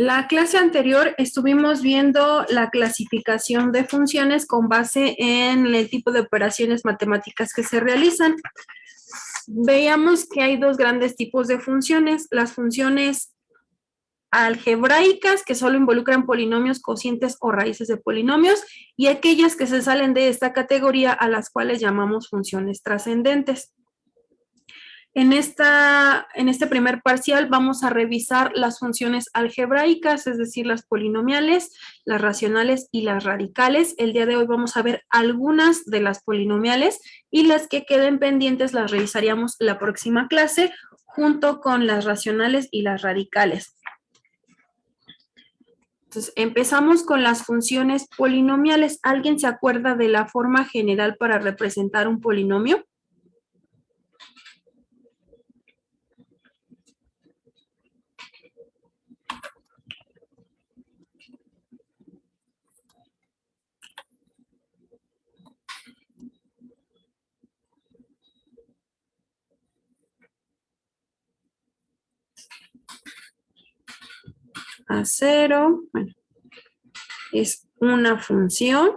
La clase anterior estuvimos viendo la clasificación de funciones con base en el tipo de operaciones matemáticas que se realizan. Veíamos que hay dos grandes tipos de funciones, las funciones algebraicas, que solo involucran polinomios, cocientes o raíces de polinomios, y aquellas que se salen de esta categoría a las cuales llamamos funciones trascendentes. En este primer parcial vamos a revisar las funciones algebraicas, es decir, las polinomiales, las racionales y las radicales. El día de hoy vamos a ver algunas de las polinomiales y las que queden pendientes las revisaríamos la próxima clase junto con las racionales y las radicales. Entonces, empezamos con las funciones polinomiales. ¿Alguien se acuerda de la forma general para representar un polinomio? A0, bueno, es una función.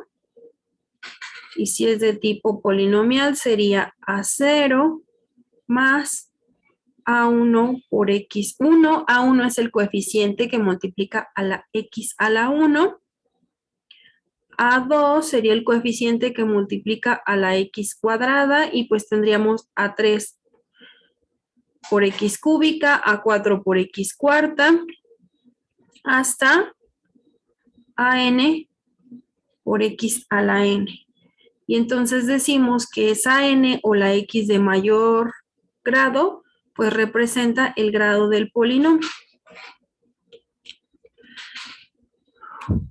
Y si es de tipo polinomial, sería A0 más A1 por X1. A1 es el coeficiente que multiplica a la X a la 1. A2 sería el coeficiente que multiplica a la X cuadrada. Y pues tendríamos A3 por X cúbica, A4 por X cuarta, hasta AN por X a la N. Y entonces decimos que esa n o la x de mayor grado, pues representa el grado del polinomio.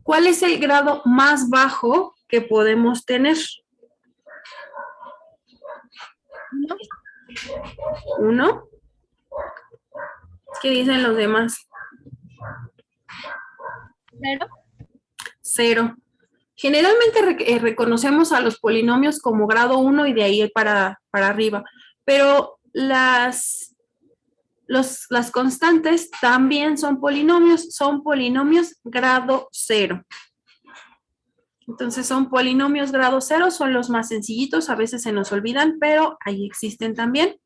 ¿Cuál es el grado más bajo que podemos tener? ¿1? ¿Qué dicen los demás? 0. 0. Generalmente reconocemos a los polinomios como grado 1 y de ahí para arriba, pero las constantes también son polinomios grado 0. Entonces son polinomios grado 0, son los más sencillitos, a veces se nos olvidan, pero ahí existen también.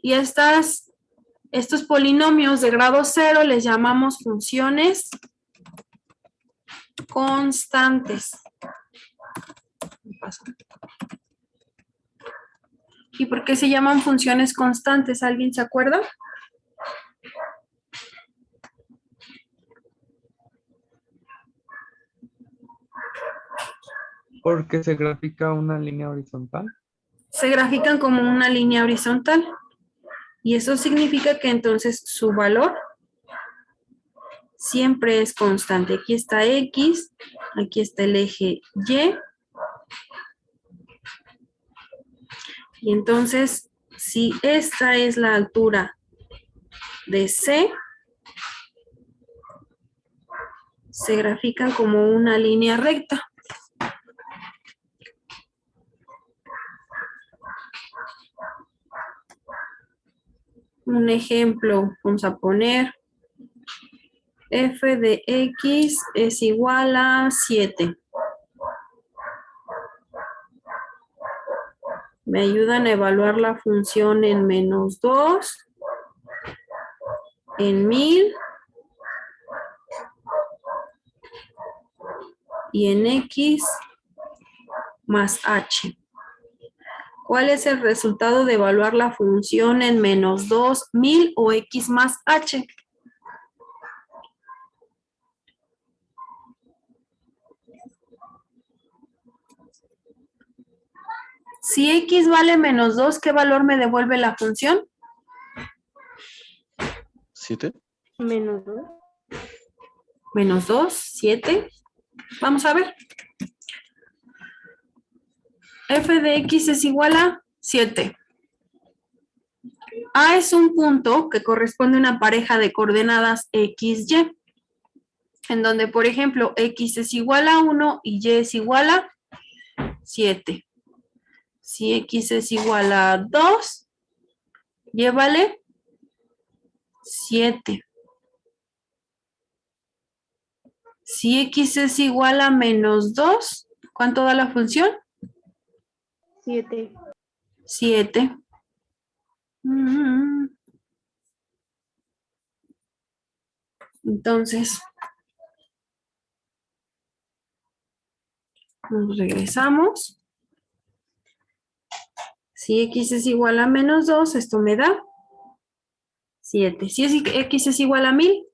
Y estos polinomios de grado 0 les llamamos funciones constantes. ¿Y por qué se llaman funciones constantes? ¿Alguien se acuerda? Porque se grafica una línea horizontal. Se grafican como una línea horizontal. Y eso significa que entonces su valor siempre es constante. Aquí está X, aquí está el eje Y. Y entonces, si esta es la altura de C, se grafican como una línea recta. Un ejemplo, vamos a poner f de x es igual a 7. Me ayudan a evaluar la función en -2, en 1000 y en x más h. ¿Cuál es el resultado de evaluar la función en -2, 1000 o x más h? Si x vale -2, ¿qué valor me devuelve la función? 7. -2. -2, 7. Vamos a ver. F de x es igual a 7. A es un punto que corresponde a una pareja de coordenadas x, y, en donde, por ejemplo, x es igual a 1 y y es igual a 7. Si x es igual a 2, y vale 7. Si x es igual a menos 2, ¿cuánto da la función? 7. 7. Entonces, nos regresamos. Si x es igual a menos 2, esto me da 7. Si x es igual a 1000,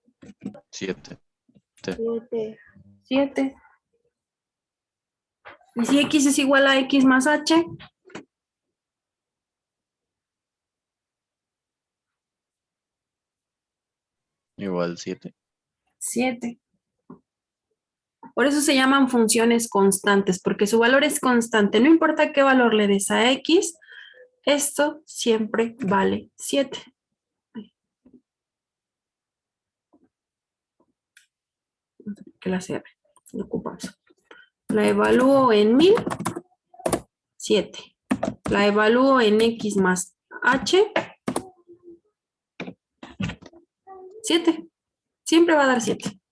7. 7. 7. Y si x es igual a x más h, Igual 7. 7. Por eso se llaman funciones constantes, porque su valor es constante. No importa qué valor le des a x, esto siempre vale 7. Que la cierre. Lo ocupamos. La evalúo en 1000, 7. La evalúo en x más h, 7. Siempre va a dar 7.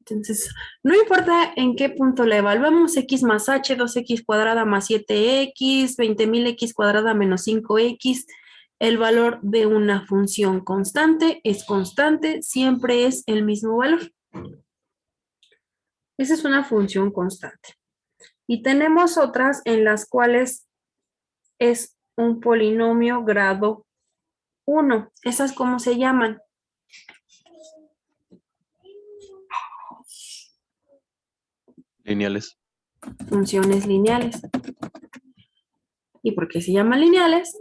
Entonces, no importa en qué punto la evaluamos, x más h, 2x cuadrada más 7x, 20.000x cuadrada menos 5x, el valor de una función constante es constante, siempre es el mismo valor. Esa es una función constante. Y tenemos otras en las cuales es un polinomio grado 1. ¿Esas cómo se llaman? Lineales. Funciones lineales. ¿Y por qué se llaman lineales?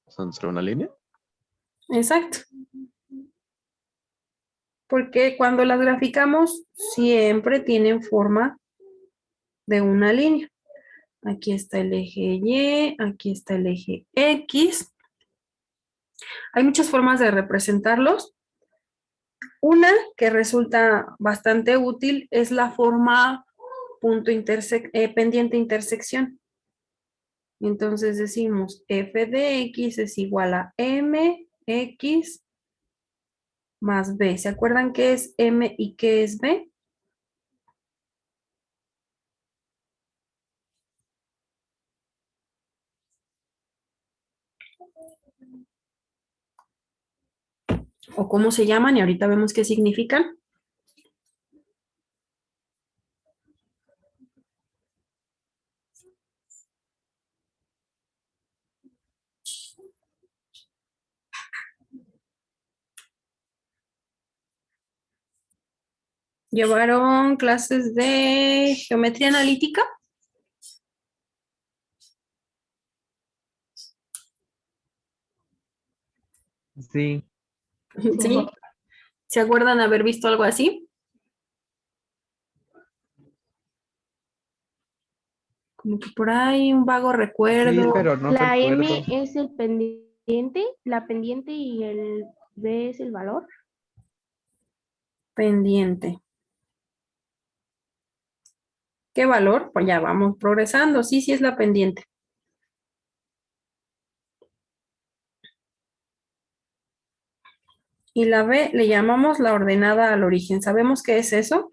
¿Son sobre una línea? Exacto. Porque cuando las graficamos siempre tienen forma de una línea. Aquí está el eje Y, aquí está el eje X. Hay muchas formas de representarlos. Una que resulta bastante útil es la forma pendiente intersección. Entonces decimos f de x es igual a mx más b. ¿Se acuerdan qué es m y qué es b? O cómo se llaman y ahorita vemos qué significan. ¿Llevaron clases de geometría analítica? Sí, Sí. ¿Se acuerdan haber visto algo así? Como que por ahí un vago sí, recuerdo. pero no La M recuerdo. es el pendiente, la pendiente y el B es el valor. Pendiente. ¿Qué valor? Pues ya vamos progresando. Sí, sí es la pendiente. Y la B le llamamos la ordenada al origen. ¿Sabemos qué es eso?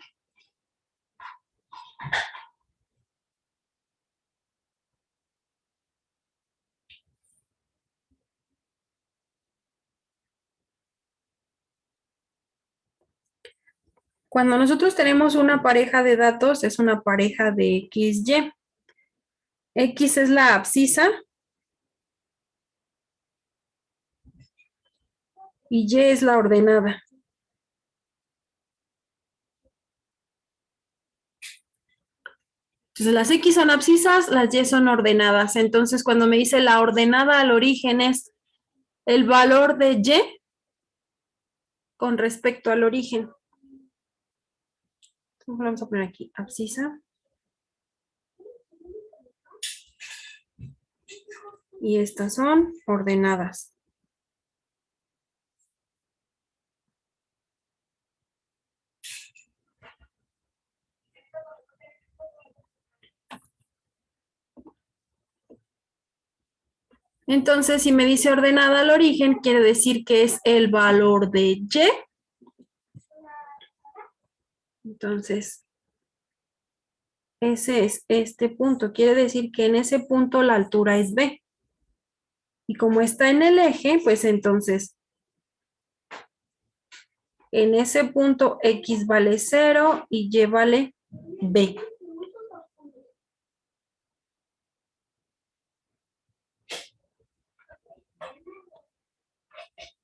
Cuando nosotros tenemos una pareja de datos, es una pareja de XY. X es la abscisa y Y es la ordenada. Entonces las X son abscisas, las Y son ordenadas. Entonces cuando me dice la ordenada al origen es el valor de Y con respecto al origen. Entonces, vamos a poner aquí abscisa. Y estas son ordenadas. Entonces, si me dice ordenada al origen, quiere decir que es el valor de Y. Entonces, ese es este punto. Quiere decir que en ese punto la altura es B. Y como está en el eje, pues entonces, en ese punto X vale 0 y Y vale B.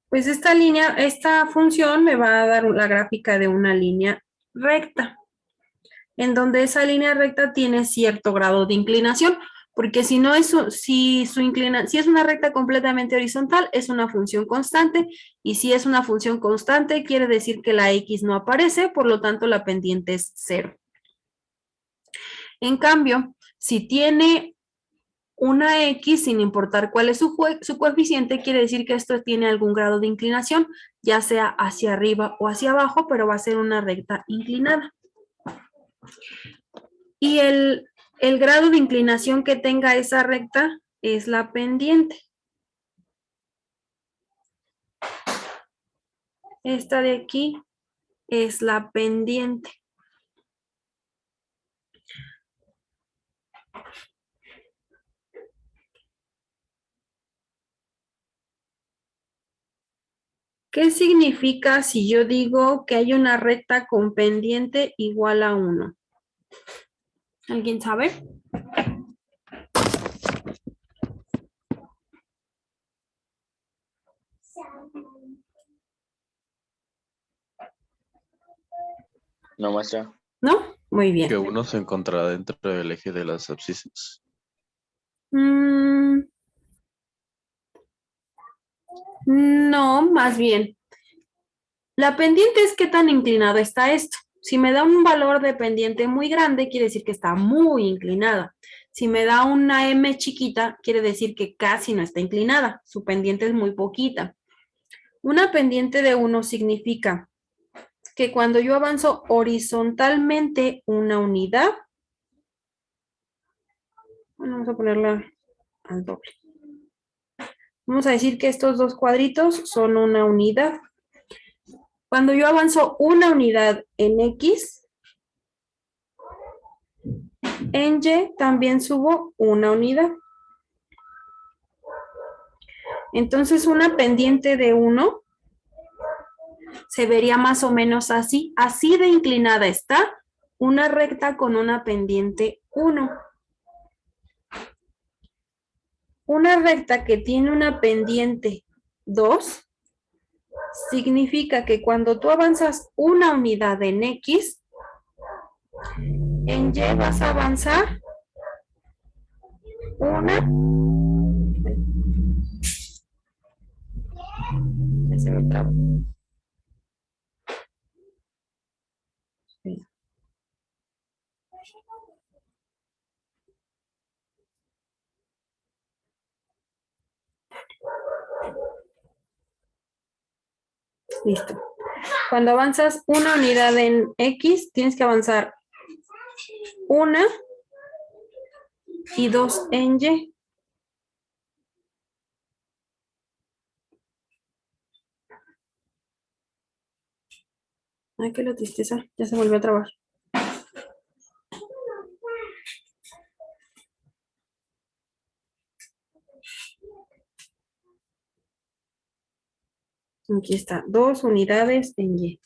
Pues esta función me va a dar la gráfica de una línea recta, en donde esa línea recta tiene cierto grado de inclinación, porque si no es si es una recta completamente horizontal, es una función constante, y si es una función constante, quiere decir que la X no aparece, por lo tanto la pendiente es 0. En cambio, si tiene una X, sin importar cuál es su coeficiente, quiere decir que esto tiene algún grado de inclinación, ya sea hacia arriba o hacia abajo, pero va a ser una recta inclinada. Y el grado de inclinación que tenga esa recta es la pendiente. Esta de aquí es la pendiente. ¿Qué significa si yo digo que hay una recta con pendiente igual a 1? ¿Alguien sabe? No, maestra. ¿No? Muy bien. Que uno se encontrará dentro del eje de las abscisas. No, más bien. La pendiente es qué tan inclinado está esto. Si me da un valor de pendiente muy grande, quiere decir que está muy inclinada. Si me da una M chiquita, quiere decir que casi no está inclinada. Su pendiente es muy poquita. Una pendiente de 1 significa que cuando yo avanzo horizontalmente una unidad, bueno, vamos a ponerla al doble. Vamos a decir que estos dos cuadritos son una unidad. Cuando yo avanzo una unidad en X, en Y también subo una unidad. Entonces una pendiente de 1 se vería más o menos así. Así de inclinada está una recta con una pendiente 1. Una recta que tiene una pendiente 2 significa que cuando tú avanzas una unidad en X, en Y vas a avanzar una. Ya se me trabó. Sí. Listo. Cuando avanzas una unidad en X, tienes que avanzar una y 2 en Y. Ay, qué la tristeza. Ya se volvió a trabar. Aquí está, 2 unidades en Y.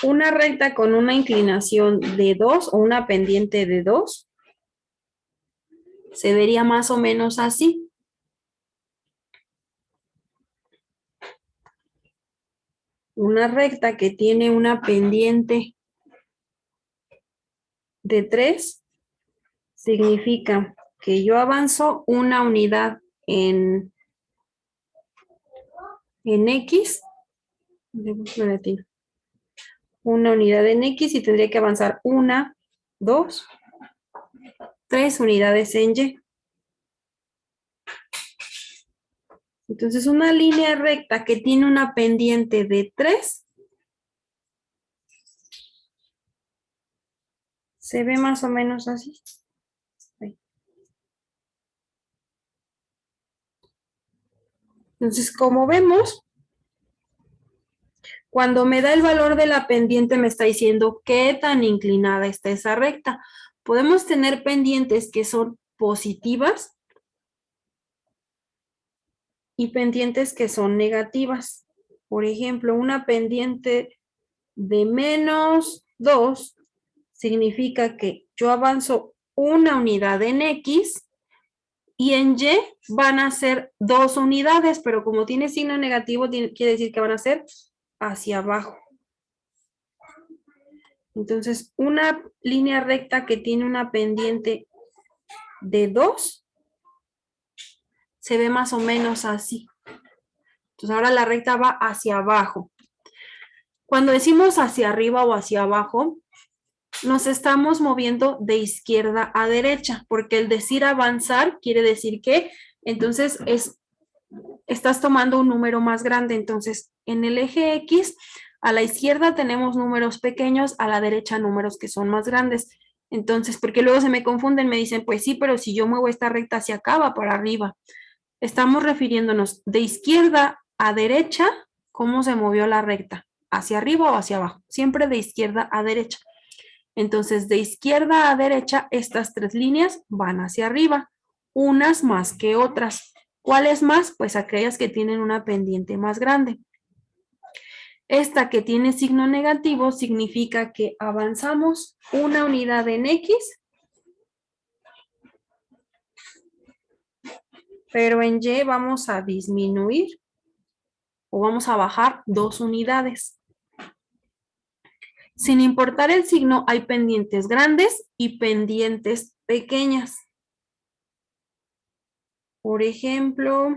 Una recta con una inclinación de 2 o una pendiente de 2 se vería más o menos así. Una recta que tiene una pendiente de 3 significa que yo avanzo una unidad en X. Una unidad en X y tendría que avanzar 1, 2, 3 unidades en Y. Entonces, una línea recta que tiene una pendiente de 3 se ve más o menos así. Ahí. Entonces, como vemos, cuando me da el valor de la pendiente me está diciendo qué tan inclinada está esa recta. Podemos tener pendientes que son positivas y pendientes que son negativas. Por ejemplo, una pendiente de -2 significa que yo avanzo una unidad en X y en Y van a ser 2 unidades, pero como tiene signo negativo, quiere decir que van a ser hacia abajo. Entonces, una línea recta que tiene una pendiente de 2 se ve más o menos así. Entonces, ahora la recta va hacia abajo. Cuando decimos hacia arriba o hacia abajo, nos estamos moviendo de izquierda a derecha, porque el decir avanzar quiere decir que entonces estás tomando un número más grande. Entonces, en el eje X, a la izquierda tenemos números pequeños, a la derecha números que son más grandes. Entonces, porque luego se me confunden, me dicen, pues sí, pero si yo muevo esta recta hacia acá, va para arriba. Estamos refiriéndonos de izquierda a derecha, ¿cómo se movió la recta? ¿Hacia arriba o hacia abajo? Siempre de izquierda a derecha. Entonces, de izquierda a derecha, estas 3 líneas van hacia arriba, unas más que otras. ¿Cuáles más? Pues aquellas que tienen una pendiente más grande. Esta que tiene signo negativo significa que avanzamos una unidad en X, pero en Y vamos a disminuir o vamos a bajar 2 unidades. Sin importar el signo, hay pendientes grandes y pendientes pequeñas. Por ejemplo,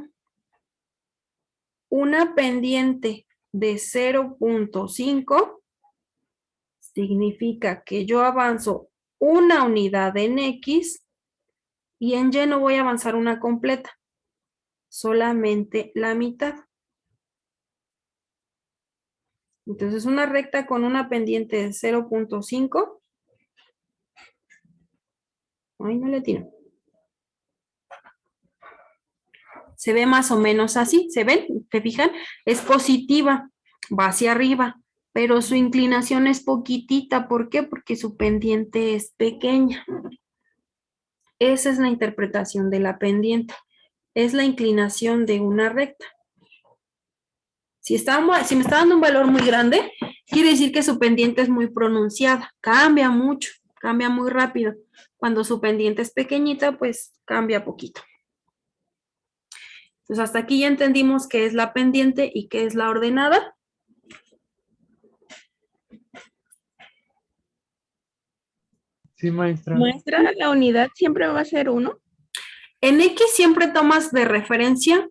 una pendiente de 0.5 significa que yo avanzo una unidad en X y en Y no voy a avanzar una completa, solamente la mitad. Entonces, una recta con una pendiente de 0.5. Ay, no le tiro. Se ve más o menos así, ¿se ven? ¿Te fijan? Es positiva, va hacia arriba, pero su inclinación es poquitita. ¿Por qué? Porque su pendiente es pequeña. Esa es la interpretación de la pendiente. Es la inclinación de una recta. Si me está dando un valor muy grande, quiere decir que su pendiente es muy pronunciada. Cambia mucho, cambia muy rápido. Cuando su pendiente es pequeñita, pues cambia poquito. Entonces, hasta aquí ya entendimos qué es la pendiente y qué es la ordenada. Sí, maestra. Maestra, la unidad siempre va a ser 1. En X siempre tomas de referencia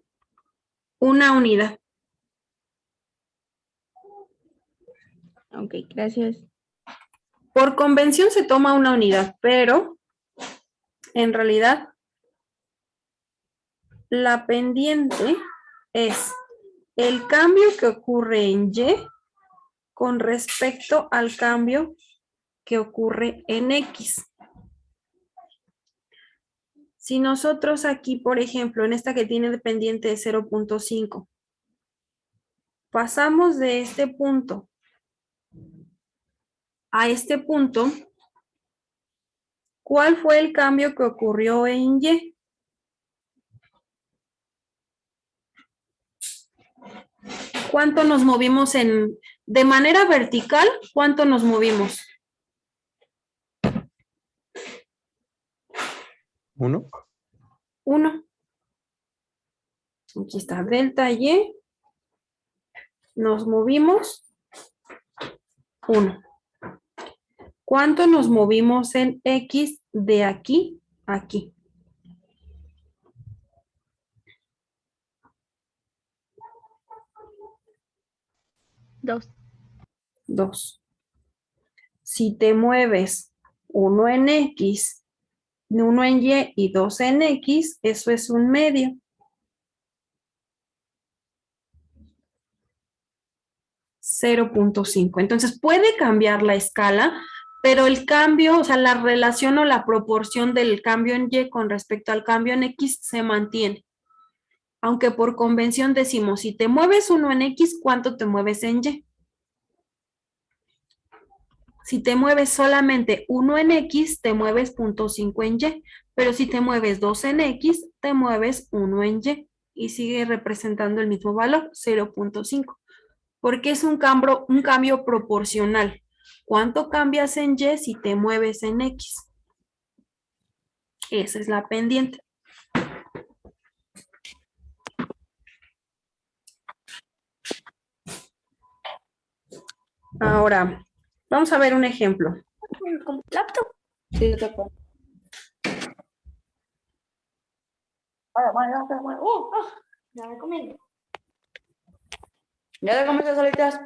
una unidad. Ok, gracias. Por convención se toma una unidad, pero en realidad la pendiente es el cambio que ocurre en Y con respecto al cambio que ocurre en X. Si nosotros aquí, por ejemplo, en esta que tiene de pendiente de 0.5, pasamos de este punto a este punto, ¿cuál fue el cambio que ocurrió en Y? ¿Cuánto nos movimos de manera vertical? ¿Cuánto nos movimos? 1. 1. Aquí está delta Y. Nos movimos 1. ¿Cuánto nos movimos en X de aquí a aquí? 2. 2. Si te mueves 1 en X, 1 en Y y 2 en X, eso es un medio. .5. Entonces puede cambiar la escala, pero el cambio, o sea, la relación o la proporción del cambio en Y con respecto al cambio en X se mantiene. Aunque por convención decimos, si te mueves 1 en X, ¿cuánto te mueves en Y? Si te mueves solamente 1 en X, te mueves 0.5 en Y, pero si te mueves 2 en X, te mueves 1 en Y y sigue representando el mismo valor, 0.5, porque es un cambio proporcional. ¿Cuánto cambias en Y si te mueves en X? Esa es la pendiente. Ahora, vamos a ver un ejemplo. ¿Con laptop? Sí, yo te acuerdo. Ya me comiendo. ¿Ya te comiste solitas?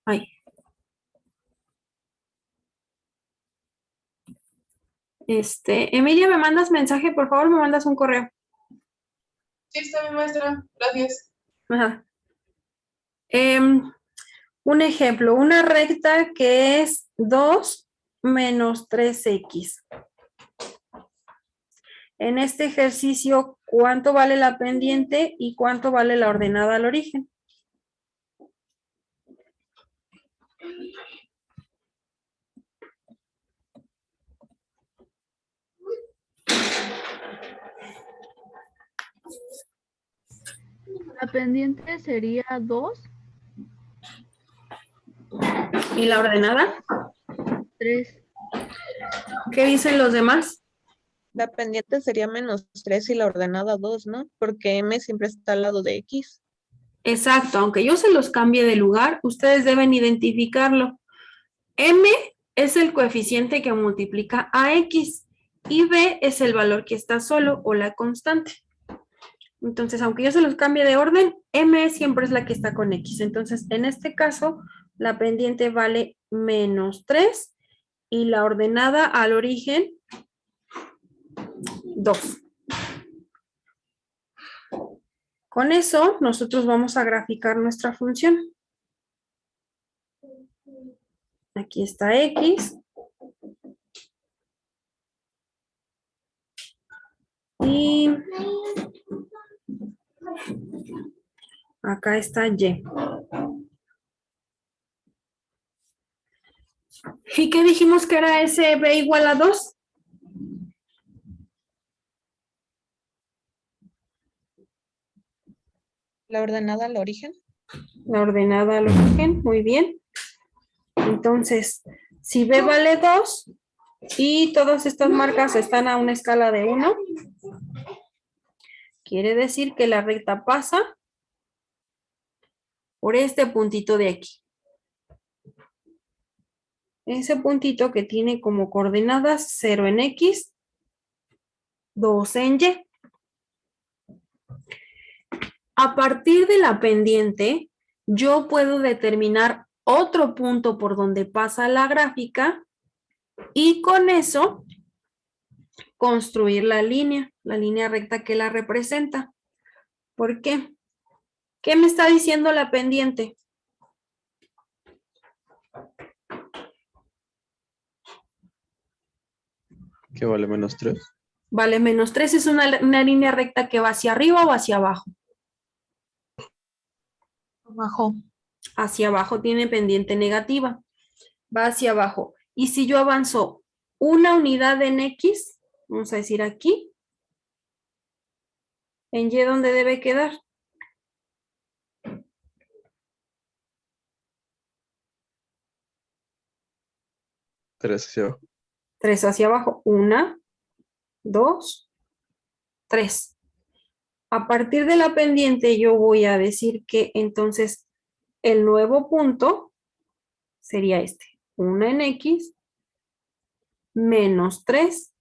Ay. Emilia, ¿me mandas mensaje? Por favor, me mandas un correo. Sí, está bien, maestra. Gracias. Ajá. Un ejemplo, una recta que es 2 menos 3x. En este ejercicio, ¿cuánto vale la pendiente y cuánto vale la ordenada al origen? La pendiente sería 2, ¿Y la ordenada? 3. ¿Qué dicen los demás? La pendiente sería -3 y la ordenada 2, ¿no? Porque M siempre está al lado de X. Exacto, aunque yo se los cambie de lugar, ustedes deben identificarlo. M es el coeficiente que multiplica a X y B es el valor que está solo o la constante. Entonces, aunque yo se los cambie de orden, M siempre es la que está con X. Entonces, en este caso, la pendiente vale -3 y la ordenada al origen 2. Con eso, nosotros vamos a graficar nuestra función. Aquí está X. Y acá está Y. ¿Y qué dijimos que era ese B igual a 2? La ordenada al origen. La ordenada al origen, muy bien. Entonces, si B vale 2 y todas estas marcas están a una escala de 1, quiere decir que la recta pasa por este puntito de aquí. Ese puntito que tiene como coordenadas 0 en X, 2 en Y. A partir de la pendiente, yo puedo determinar otro punto por donde pasa la gráfica y con eso construir la línea recta que la representa. ¿Por qué? ¿Qué me está diciendo la pendiente? ¿Qué vale -3? Vale, -3 es una línea recta que va hacia arriba o hacia abajo. Abajo. Hacia abajo tiene pendiente negativa. Va hacia abajo. Y si yo avanzo una unidad en X, vamos a decir aquí, en Y, ¿dónde debe quedar? Tres hacia abajo. 3 hacia abajo. 1, 2, 3. A partir de la pendiente yo voy a decir que entonces el nuevo punto sería este. 1 en X -3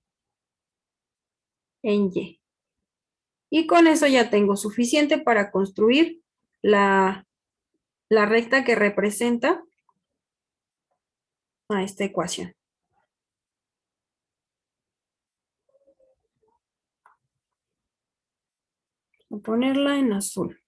en Y. Y con eso ya tengo suficiente para construir la recta que representa a esta ecuación. Voy a ponerla en azul.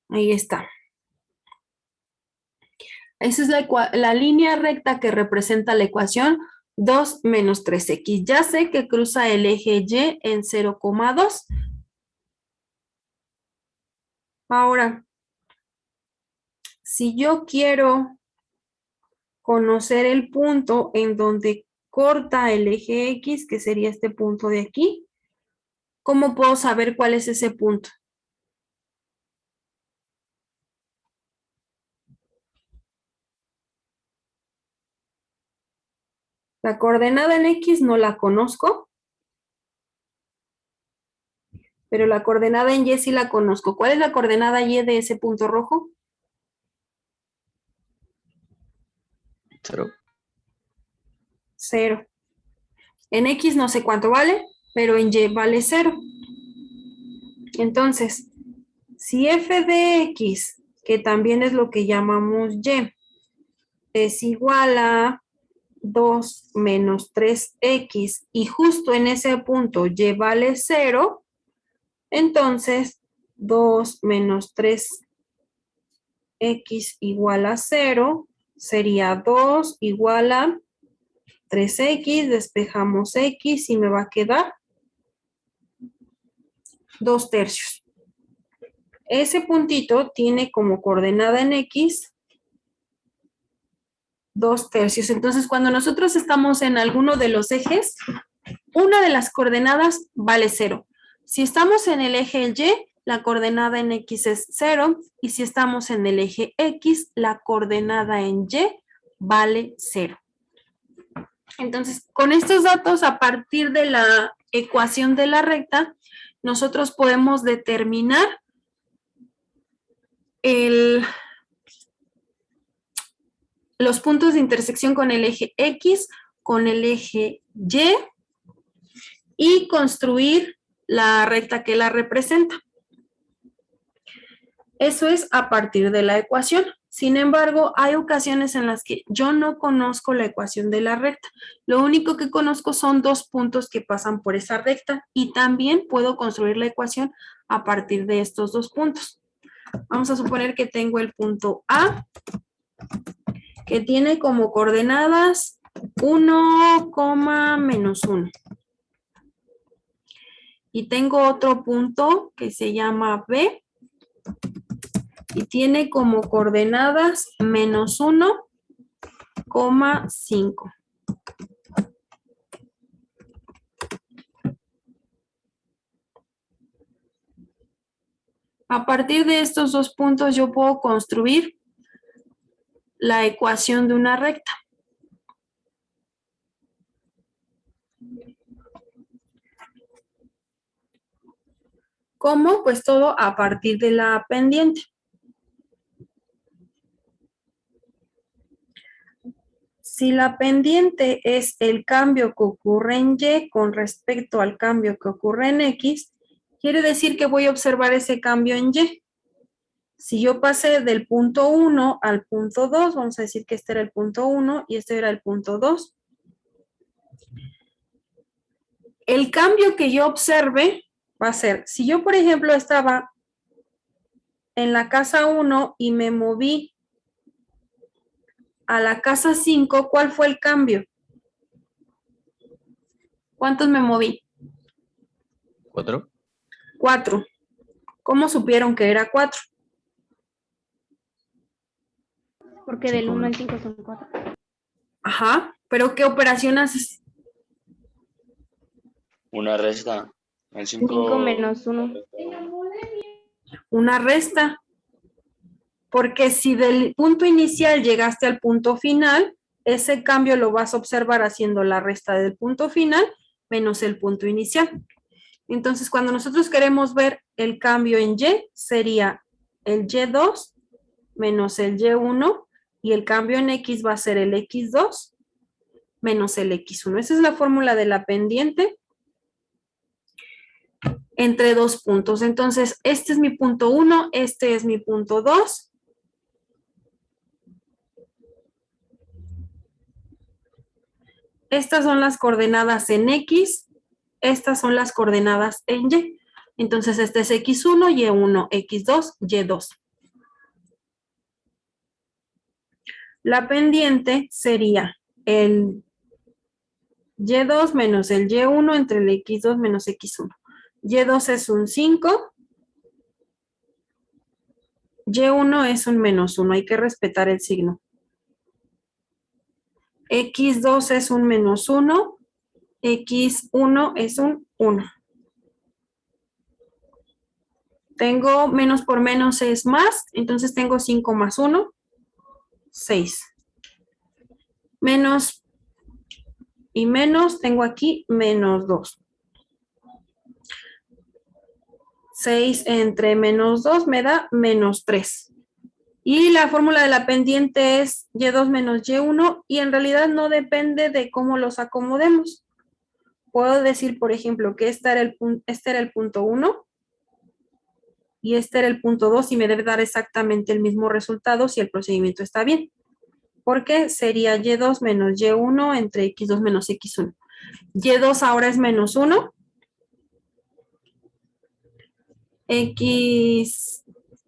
Ahí está. Esa es la línea recta que representa la ecuación 2 menos 3x. Ya sé que cruza el eje Y en 0,2. Ahora, si yo quiero conocer el punto en donde corta el eje X, que sería este punto de aquí, ¿cómo puedo saber cuál es ese punto? La coordenada en X no la conozco, pero la coordenada en Y sí la conozco. ¿Cuál es la coordenada Y de ese punto rojo? 0. 0. En X no sé cuánto vale, pero en Y vale 0. Entonces, si f de X, que también es lo que llamamos Y, es igual a 2 menos 3x y justo en ese punto Y vale 0, entonces 2 menos 3x igual a 0 sería 2 igual a 3x, despejamos x y me va a quedar 2/3. Ese puntito tiene como coordenada en X 2/3. Entonces, cuando nosotros estamos en alguno de los ejes, una de las coordenadas vale 0. Si estamos en el eje Y, la coordenada en X es 0. Y si estamos en el eje X, la coordenada en Y vale 0. Entonces, con estos datos, a partir de la ecuación de la recta, nosotros podemos determinar los puntos de intersección con el eje X, con el eje Y construir la recta que la representa. Eso es a partir de la ecuación. Sin embargo, hay ocasiones en las que yo no conozco la ecuación de la recta. Lo único que conozco son 2 puntos que pasan por esa recta y también puedo construir la ecuación a partir de estos 2 puntos. Vamos a suponer que tengo el punto A, que tiene como coordenadas 1, menos 1. Y tengo otro punto que se llama B y tiene como coordenadas menos 1,5. A partir de estos 2 puntos yo puedo construir la ecuación de una recta. ¿Cómo? Pues todo a partir de la pendiente. Si la pendiente es el cambio que ocurre en Y con respecto al cambio que ocurre en X, quiere decir que voy a observar ese cambio en Y. Si yo pasé del punto 1 al punto 2, vamos a decir que este era el punto 1 y este era el punto 2. El cambio que yo observe va a ser, si yo por ejemplo estaba en la casa 1 y me moví a la casa 5, ¿cuál fue el cambio? ¿Cuántos me moví? 4. 4. ¿Cómo supieron que era 4? Porque del 1 al 5 son 4. Ajá, pero ¿qué operación haces? Una resta. El 5 menos 1. Una resta. Porque si del punto inicial llegaste al punto final, ese cambio lo vas a observar haciendo la resta del punto final menos el punto inicial. Entonces, cuando nosotros queremos ver el cambio en Y, sería el Y2 menos el Y1 y el cambio en X va a ser el X2 menos el X1. Esa es la fórmula de la pendiente entre 2 puntos. Entonces, este es mi punto 1, este es mi punto 2. Estas son las coordenadas en X, estas son las coordenadas en Y. Entonces, este es X1, Y1, X2, Y2. La pendiente sería el Y2 menos el Y1 entre el X2 menos X1. Y2 es un 5. Y1 es un -1. Hay que respetar el signo. X2 es un -1. X1 es un 1. Tengo menos por menos es más, entonces tengo 5 más 1, 6. Menos y menos, tengo aquí -2. 6 entre -2 me da -3. Y la fórmula de la pendiente es Y2 menos Y1 y en realidad no depende de cómo los acomodemos. Puedo decir, por ejemplo, que este era el punto 1 y este era el punto 2 y me debe dar exactamente el mismo resultado si el procedimiento está bien. Porque sería Y2 menos Y1 entre X2 menos X1. Y2 ahora es -1.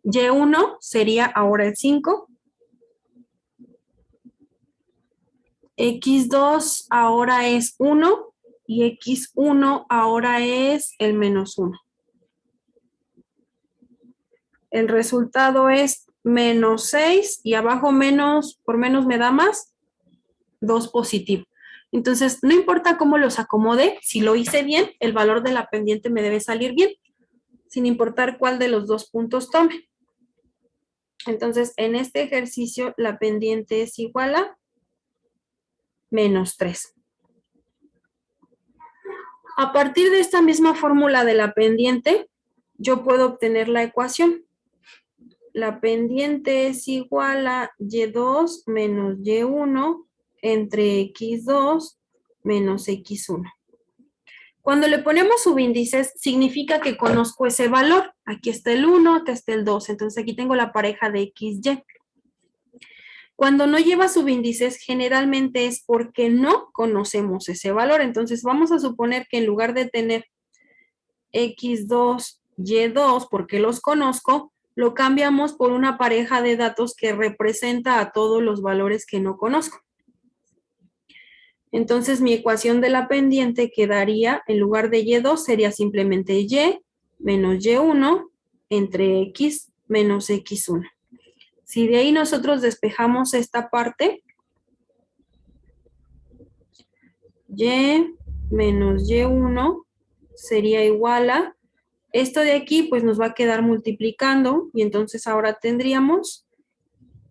Y1 sería ahora el 5. X2 ahora es 1 y X1 ahora es el -1. El resultado es -6 y abajo menos por menos me da más, 2 positivo. Entonces, no importa cómo los acomode, si lo hice bien, el valor de la pendiente me debe salir bien, sin importar cuál de los dos puntos tome. Entonces, en este ejercicio, la pendiente es igual a -3. A partir de esta misma fórmula de la pendiente, yo puedo obtener la ecuación. La pendiente es igual a Y2 menos Y1 entre X2 menos X1. Cuando le ponemos subíndices, significa que conozco ese valor. Aquí está el 1, acá está el 2. Entonces aquí tengo la pareja de XY. Cuando no lleva subíndices, generalmente es porque no conocemos ese valor. Entonces vamos a suponer que en lugar de tener X2, Y2, porque los conozco, lo cambiamos por una pareja de datos que representa a todos los valores que no conozco. Entonces mi ecuación de la pendiente quedaría, en lugar de Y2, sería simplemente Y menos Y1 entre X menos X1. Si de ahí nosotros despejamos esta parte, Y menos Y1 sería igual a, esto de aquí pues nos va a quedar multiplicando y entonces ahora tendríamos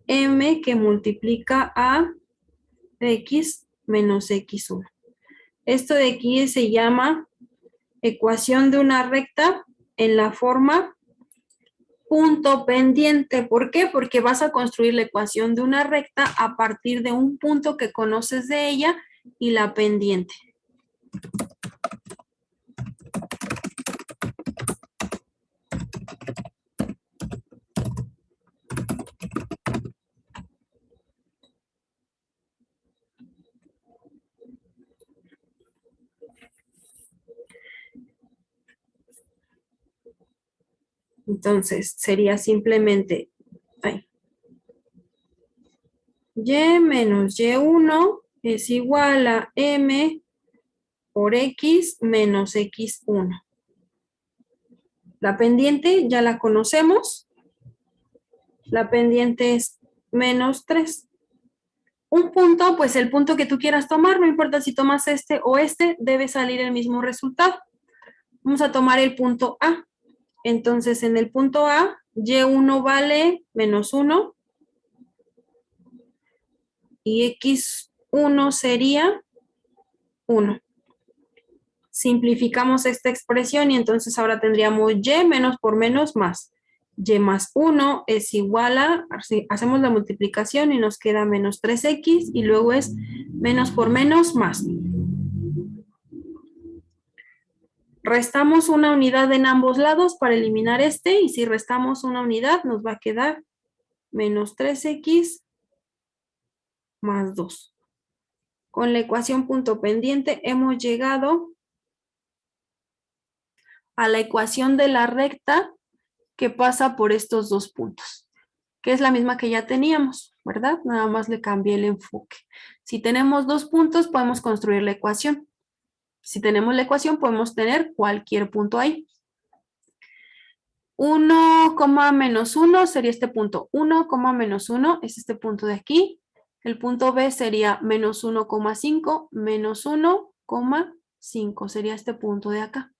M que multiplica a X menos X1. Esto de aquí se llama ecuación de una recta en la forma punto pendiente. ¿Por qué? Porque vas a construir la ecuación de una recta a partir de un punto que conoces de ella y la pendiente. Entonces, sería simplemente Y menos Y1 es igual a M por X menos X1. La pendiente ya la conocemos. La pendiente es -3. Un punto, pues el punto que tú quieras tomar, no importa si tomas este o este, debe salir el mismo resultado. Vamos a tomar el punto A. Entonces, en el punto A, Y1 vale -1 y X1 sería 1. Simplificamos esta expresión y entonces ahora tendríamos Y menos por menos más. Y más 1 es igual a, hacemos la multiplicación y nos queda -3X y luego es menos por menos más. Restamos una unidad en ambos lados para eliminar este y si restamos una unidad nos va a quedar -3X más 2. Con la ecuación punto pendiente hemos llegado a la ecuación de la recta que pasa por estos dos puntos. que es la misma que ya teníamos, ¿verdad? Nada más le cambié el enfoque. Si tenemos 2 puntos, podemos construir la ecuación. Si tenemos la ecuación, podemos tener cualquier punto ahí. 1, menos 1 sería este punto. 1, menos 1 es este punto de aquí. El punto B sería menos 1,5 menos 1,5 sería este punto de acá.